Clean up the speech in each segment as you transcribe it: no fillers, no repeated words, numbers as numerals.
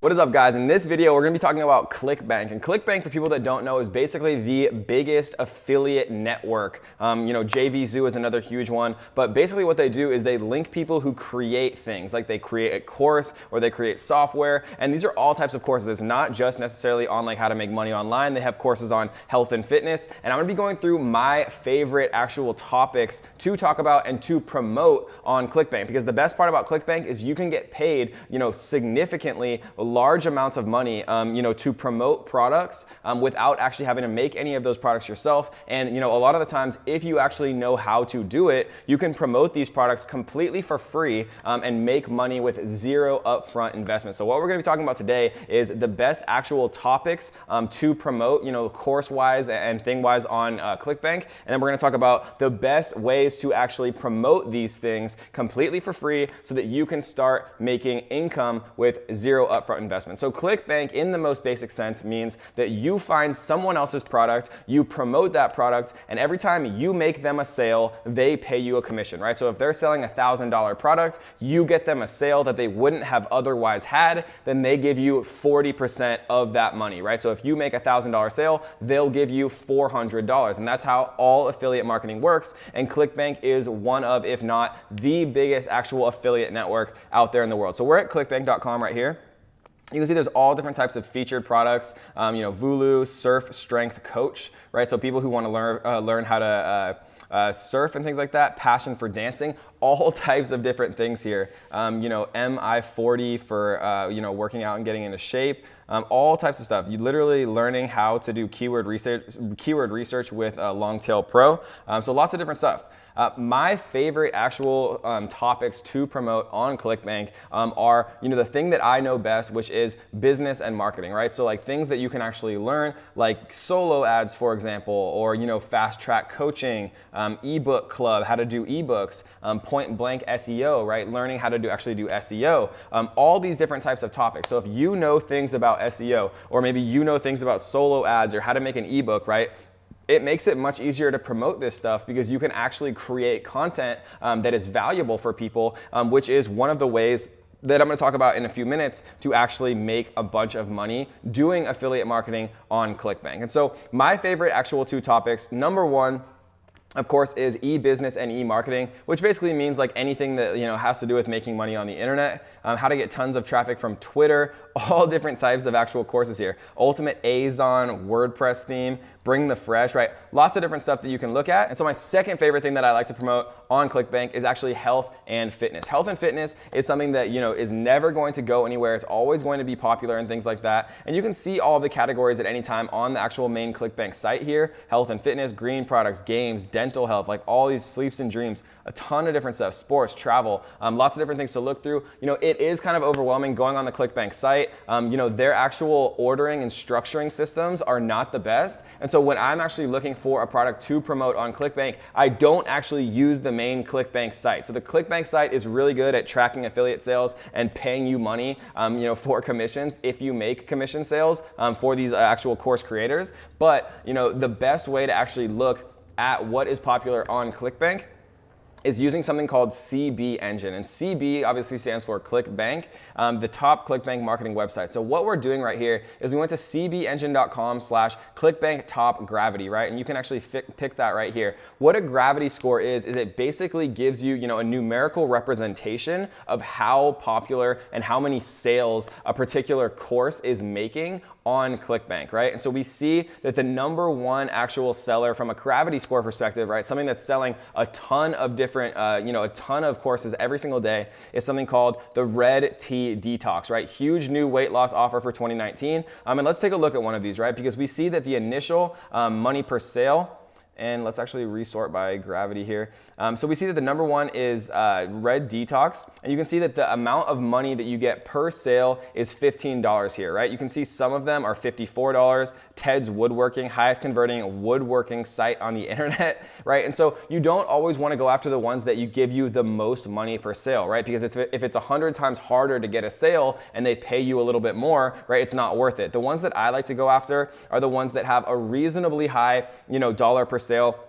What is up, guys? In this video, we're gonna be talking about Clickbank. And Clickbank, for people that don't know, is basically the biggest affiliate network. JVZoo is another huge one. But basically what they do is they link people who create things. Like they create a course or they create software. And these are all types of courses. It's not just necessarily on like how to make money online. They have courses on health and fitness. And I'm gonna be going through my favorite actual topics to talk about and to promote on Clickbank. Because the best part about Clickbank is you can get paid, significantly large amounts of money, to promote products without actually having to make any of those products yourself. And a lot of the times, if you actually know how to do it, you can promote these products completely for free and make money with zero upfront investment. So what we're going to be talking about today is the best actual topics to promote, course-wise and thing-wise on Clickbank. And then we're going to talk about the best ways to actually promote these things completely for free so that you can start making income with zero upfront investment. So Clickbank, in the most basic sense, means that you find someone else's product, you promote that product, and every time you make them a sale, they pay you a commission, right? So if they're selling a $1,000 product, you get them a sale that they wouldn't have otherwise had, then they give you 40% of that money, right? So if you make a $1,000 sale, they'll give you $400. And that's how all affiliate marketing works. And Clickbank is one of, if not the biggest actual affiliate network out there in the world. So we're at clickbank.com right here. You can see there's all different types of featured products, Vulu, Surf, Strength, Coach, right? So people who want to learn how to surf and things like that, passion for dancing, all types of different things here. MI40 for, working out and getting into shape, all types of stuff. You literally learning how to do keyword research with Longtail Pro. So lots of different stuff. My favorite actual topics to promote on Clickbank are, the thing that I know best, which is business and marketing, right? So like things that you can actually learn, like solo ads, for example, or, fast track coaching, ebook club, how to do ebooks, point blank SEO, right? Learning how to actually do SEO, all these different types of topics. So if you know things about SEO, or maybe you know things about solo ads or how to make an ebook, right? It makes it much easier to promote this stuff because you can actually create content that is valuable for people, which is one of the ways that I'm going to talk about in a few minutes to actually make a bunch of money doing affiliate marketing on Clickbank. And so my favorite actual two topics, number one, of course, is e-business and e-marketing, which basically means like anything that has to do with making money on the internet, how to get tons of traffic from Twitter, all different types of actual courses here. Ultimate Azon, WordPress theme, Bring the Fresh, right? Lots of different stuff that you can look at. And so my second favorite thing that I like to promote on Clickbank is actually health and fitness. Health and fitness is something that is never going to go anywhere. It's always going to be popular and things like that. And you can see all of the categories at any time on the actual main Clickbank site here. Health and fitness, green products, games, dental health, like all these sleeps and dreams, a ton of different stuff, sports, travel, lots of different things to look through. It is kind of overwhelming going on the Clickbank site. Their actual ordering and structuring systems are not the best. And so when I'm actually looking for a product to promote on Clickbank, I don't actually use the main Clickbank site. So the Clickbank site is really good at tracking affiliate sales and paying you money, for commissions if you make commission sales for these actual course creators. But the best way to actually look at what is popular on Clickbank is using something called CB Engine. And CB obviously stands for Clickbank, the top Clickbank marketing website. So what we're doing right here is we went to cbengine.com/ClickbankTopGravity, right? And you can actually pick that right here. What a gravity score is it basically gives you, a numerical representation of how popular and how many sales a particular course is making on Clickbank, right? And so we see that the number one actual seller from a gravity score perspective, right? Something that's selling a ton of different, a ton of courses every single day is something called the Red Tea Detox, right? Huge new weight loss offer for 2019. And let's take a look at one of these, right? Because we see that the initial money per sale, and let's actually resort by gravity here. So we see that the number one is Red Detox, and you can see that the amount of money that you get per sale is $15 here, right? You can see some of them are $54. Ted's Woodworking, highest converting woodworking site on the internet, right? And so you don't always want to go after the ones that you give you the most money per sale, right? Because if it's 100 times harder to get a sale and they pay you a little bit more, right? It's not worth it. The ones that I like to go after are the ones that have a reasonably high, dollar per sale.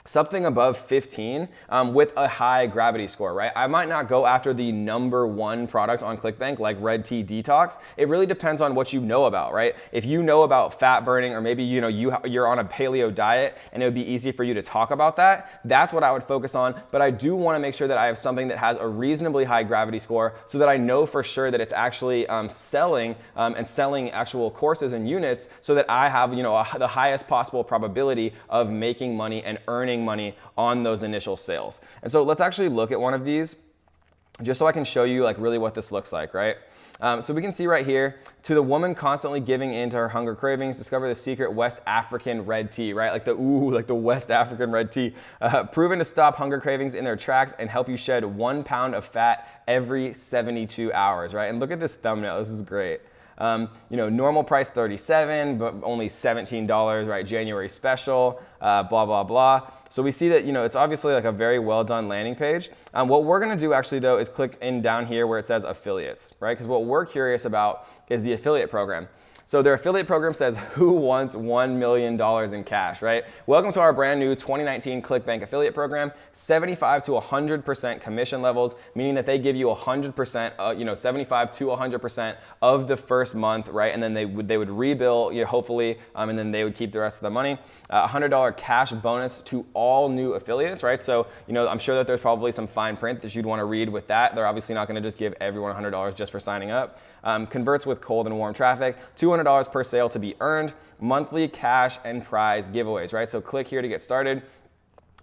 something above 15 with a high gravity score, right? I might not go after the #1 product on Clickbank like Red Tea Detox. It really depends on what you know about, right? If you know about fat burning, or maybe you're on a paleo diet and it would be easy for you to talk about that, that's what I would focus on. But I do want to make sure that I have something that has a reasonably high gravity score so that I know for sure that it's actually selling and selling actual courses and units, so that I have the highest possible probability of making money and earning money on those initial sales. And so let's actually look at one of these just so I can show you like really what this looks like, right? So we can see right here, to the woman constantly giving in to her hunger cravings, discover the secret West African red tea, right? Like the West African red tea, proven to stop hunger cravings in their tracks and help you shed 1 pound of fat every 72 hours, right? And look at this thumbnail, this is great. Normal price $37, but only $17, right? January special, blah, blah, blah. So we see that, it's obviously like a very well done landing page. What we're gonna do actually though is click in down here where it says affiliates, right? Because what we're curious about is the affiliate program. So their affiliate program says, who wants $1 million in cash, right? Welcome to our brand new 2019 Clickbank affiliate program, 75 to 100% commission levels, meaning that they give you 100%, 75 to 100% of the first month, right? And then they would rebill, hopefully, and then they would keep the rest of the money. $100 cash bonus to all new affiliates, right? So, I'm sure that there's probably some fine print that you'd want to read with that. They're obviously not going to just give everyone $100 just for signing up. Converts with cold and warm traffic, $200 per sale to be earned, monthly cash and prize giveaways, right? So click here to get started.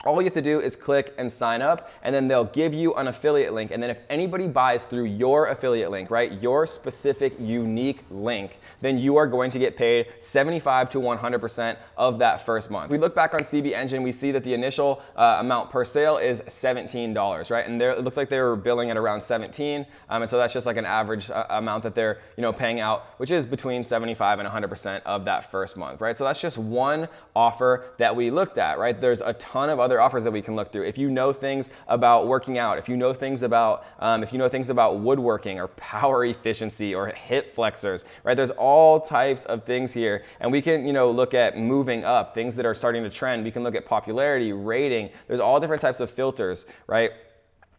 All you have to do is click and sign up, and then they'll give you an affiliate link. And then if anybody buys through your affiliate link, right, your specific unique link, then you are going to get paid 75 to 100% of that first month. If we look back on CB Engine, we see that the initial amount per sale is $17, right? And it looks like they were billing at around 17. And so that's just like an average amount that they're paying out, which is between 75 and 100% of that first month, right? So that's just one offer that we looked at, right? There's a ton of other offers that we can look through. If you know things about working out, if you know things about woodworking or power efficiency or hip flexors, right? There's all types of things here, and we can look at moving up, things that are starting to trend. We can look at popularity, rating. There's all different types of filters, right?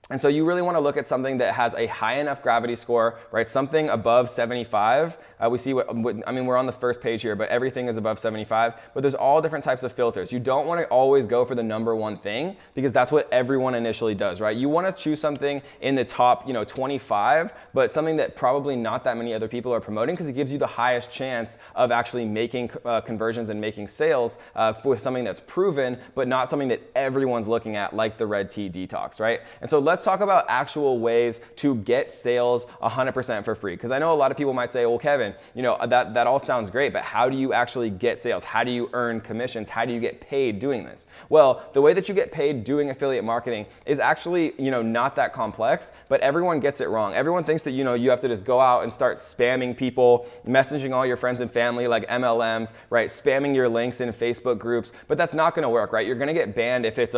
And so you really want to look at something that has a high enough gravity score, right? Something above 75. We see we're on the first page here, but everything is above 75. But there's all different types of filters. You don't want to always go for the #1 thing, because that's what everyone initially does, right? You want to choose something in the top, 25, but something that probably not that many other people are promoting, because it gives you the highest chance of actually making conversions and making sales with something that's proven, but not something that everyone's looking at, like the Red Tea Detox, right? And so let's talk about actual ways to get sales 100% for free. Because I know a lot of people might say, well, Kevin, that all sounds great, but how do you actually get sales? How do you earn commissions? How do you get paid doing this? Well, the way that you get paid doing affiliate marketing is actually, not that complex, but everyone gets it wrong. Everyone thinks that, you have to just go out and start spamming people, messaging all your friends and family like MLMs, right? Spamming your links in Facebook groups, but that's not going to work, right? You're going to get banned if it's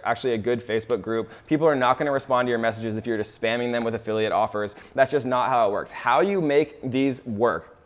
actually a good Facebook group. People are not going to respond to your messages if you're just spamming them with affiliate offers. That's just not how it works. How you make these work,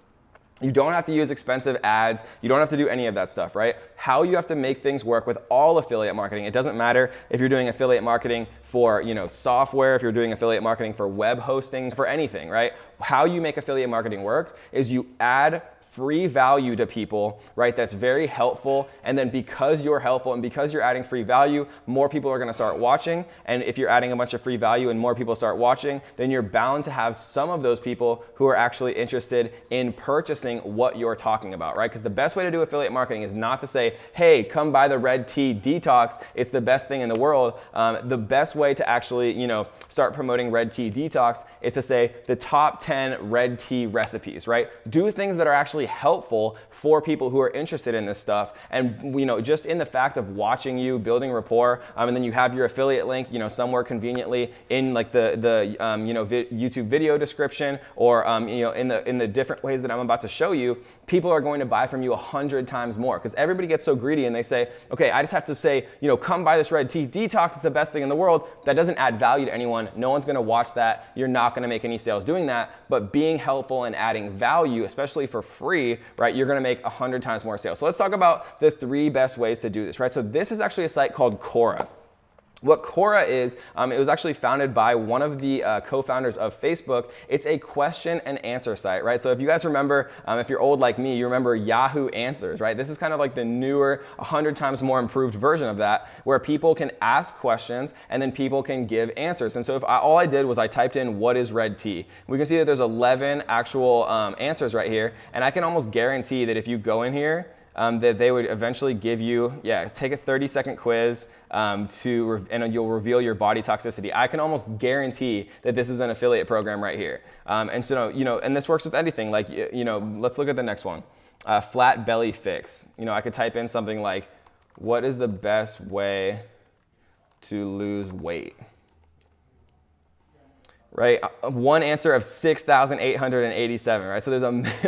you don't have to use expensive ads. You don't have to do any of that stuff, right? How you have to make things work with all affiliate marketing. It doesn't matter if you're doing affiliate marketing for, software, if you're doing affiliate marketing for web hosting, for anything, right? How you make affiliate marketing work is you add free value to people, right? That's very helpful. And then because you're helpful and because you're adding free value, more people are going to start watching. And if you're adding a bunch of free value and more people start watching, then you're bound to have some of those people who are actually interested in purchasing what you're talking about, right? Because the best way to do affiliate marketing is not to say, hey, come buy the Red Tea Detox. It's the best thing in the world. The best way to actually, start promoting Red Tea Detox is to say the top 10 red tea recipes, right? Do things that are actually helpful for people who are interested in this stuff. And just in the fact of watching you, building rapport, and then you have your affiliate link, somewhere conveniently in like the YouTube video description, or in the different ways that I'm about to show you, people are going to buy from you 100 times more, because everybody gets so greedy and they say, okay, I just have to say, come buy this Red Tea Detox, it's the best thing in the world. That doesn't add value to anyone. No one's going to watch that. You're not going to make any sales doing that. But being helpful and adding value, especially for free, free, right, you're gonna make 100 times more sales. So let's talk about the 3 best ways to do this, right? So this is actually a site called Quora. What Quora is, it was actually founded by one of the co-founders of Facebook. It's a question and answer site, right? So if you guys remember, if you're old like me, you remember Yahoo Answers, right? This is kind of like the newer, 100 times more improved version of that, where people can ask questions and then people can give answers. And so all I did was I typed in what is red tea. We can see that there's 11 actual answers right here, and I can almost guarantee that if you go in here, that they would eventually give you, take a 30-second quiz and you'll reveal your body toxicity. I can almost guarantee that this is an affiliate program right here. And so, and this works with anything. Like, let's look at the next one. Flat belly fix. I could type in something like, what is the best way to lose weight? Right, one answer of 6,887, right? So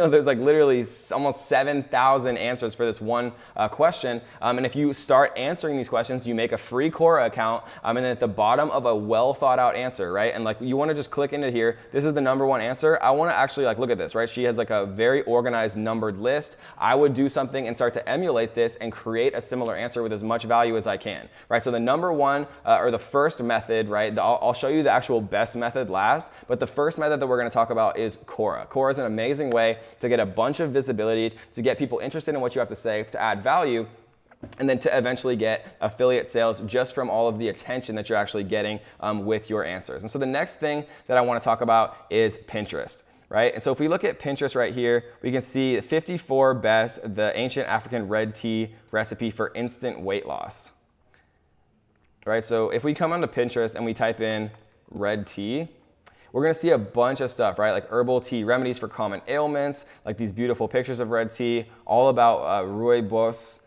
there's like literally almost 7,000 answers for this one question. And if you start answering these questions, you make a free Quora account, and then at the bottom of a well thought out answer, right? And like you want to just click into here. This is the #1 answer. I want to actually like look at this, right? She has like a very organized numbered list. I would do something and start to emulate this and create a similar answer with as much value as I can, right? So the #1 or the first method, right? I'll show you the actual best method last, but the first method that we're going to talk about is Quora. Quora is an amazing way to get a bunch of visibility, to get people interested in what you have to say, to add value, and then to eventually get affiliate sales just from all of the attention that you're actually getting with your answers. And so the next thing that I want to talk about is Pinterest. Right? And so if we look at Pinterest right here, we can see 54 best, the ancient African red tea recipe for instant weight loss. Right? So if we come onto Pinterest and we type in red tea, we're going to see a bunch of stuff, right? Like herbal tea remedies for common ailments, like these beautiful pictures of red tea, all about rooibos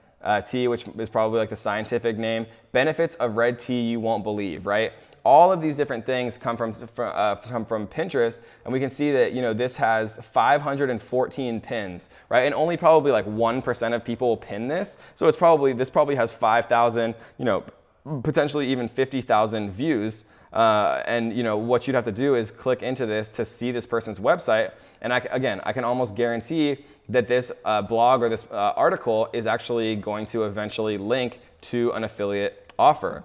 tea, which is probably like the scientific name. Benefits of red tea you won't believe, right? All of these different things come from Pinterest, and we can see that this has 514 pins, right? And only probably like 1% of people will pin this, so this probably has 5,000, potentially even 50,000 views. And what you'd have to do is click into this to see this person's website. And I can almost guarantee that this blog or this article is actually going to eventually link to an affiliate offer.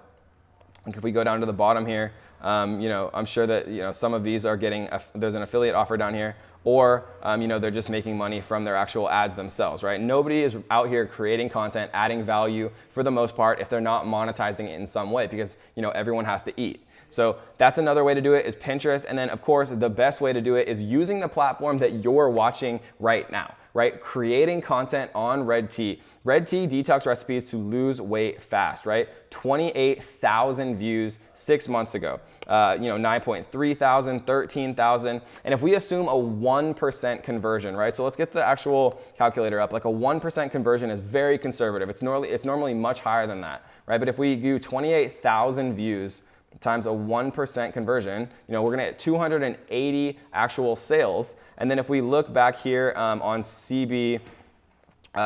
Like if we go down to the bottom here, I'm sure that some of these are getting there's an affiliate offer down here, or they're just making money from their actual ads themselves, right? Nobody is out here creating content, adding value for the most part if they're not monetizing it in some way, because everyone has to eat. So that's another way to do it is Pinterest. And then of course, the best way to do it is using the platform that you're watching right now, right? Creating content on red tea. Red tea detox recipes to lose weight fast, right? 28,000 views 6 months ago. 9.3 thousand, 13,000. And if we assume a 1% conversion, right? So let's get the actual calculator up. Like a 1% conversion is very conservative. It's normally much higher than that, right? But if we do 28,000 views times a 1% conversion, we're gonna get 280 actual sales. And then if we look back here on CB,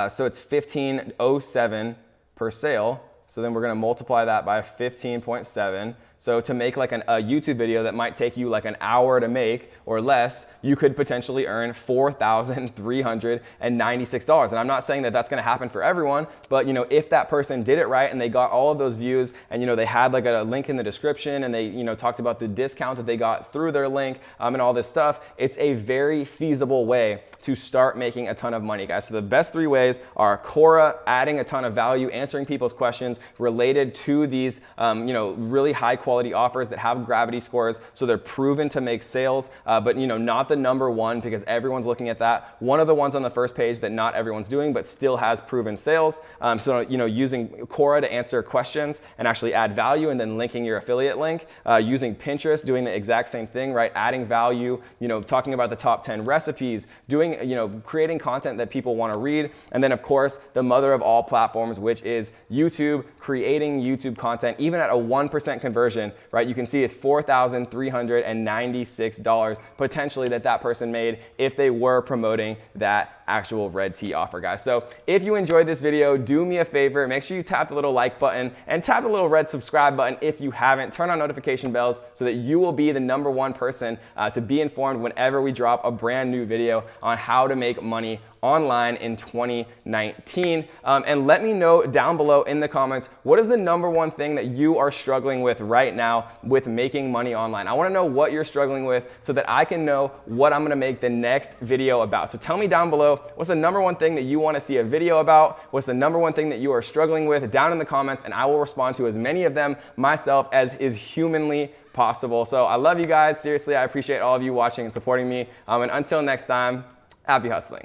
so it's 1507 per sale. So then we're gonna multiply that by 15.7. So to make like a YouTube video that might take you like an hour to make or less, you could potentially earn $4,396. And I'm not saying that that's gonna happen for everyone, but if that person did it right and they got all of those views and they had like a link in the description and they talked about the discount that they got through their link and all this stuff, it's a very feasible way to start making a ton of money, guys. So the best 3 ways are Quora, adding a ton of value, answering people's questions related to these really high quality offers that have gravity scores, so they're proven to make sales, but not the #1 because everyone's looking at that. One of the ones on the first page that not everyone's doing but still has proven sales. So using Quora to answer questions and actually add value, and then linking your affiliate link. Using Pinterest, doing the exact same thing, right? Adding value, talking about the top 10 recipes, doing creating content that people want to read, and then of course the mother of all platforms, which is YouTube, creating YouTube content even at a 1% conversion. Right, you can see it's $4,396 potentially that person made if they were promoting that actual red tea offer, guys. So if you enjoyed this video, do me a favor, make sure you tap the little like button and tap the little red subscribe button if you haven't. Turn on notification bells so that you will be the #1 person to be informed whenever we drop a brand new video on how to make money online in 2019. And let me know down below in the comments, what is the #1 thing that you are struggling with right now with making money online? I wanna know what you're struggling with so that I can know what I'm gonna make the next video about. So tell me down below, what's the #1 thing that you wanna see a video about? What's the #1 thing that you are struggling with down in the comments, and I will respond to as many of them myself as is humanly possible. So I love you guys. Seriously, I appreciate all of you watching and supporting me. And until next time, happy hustling.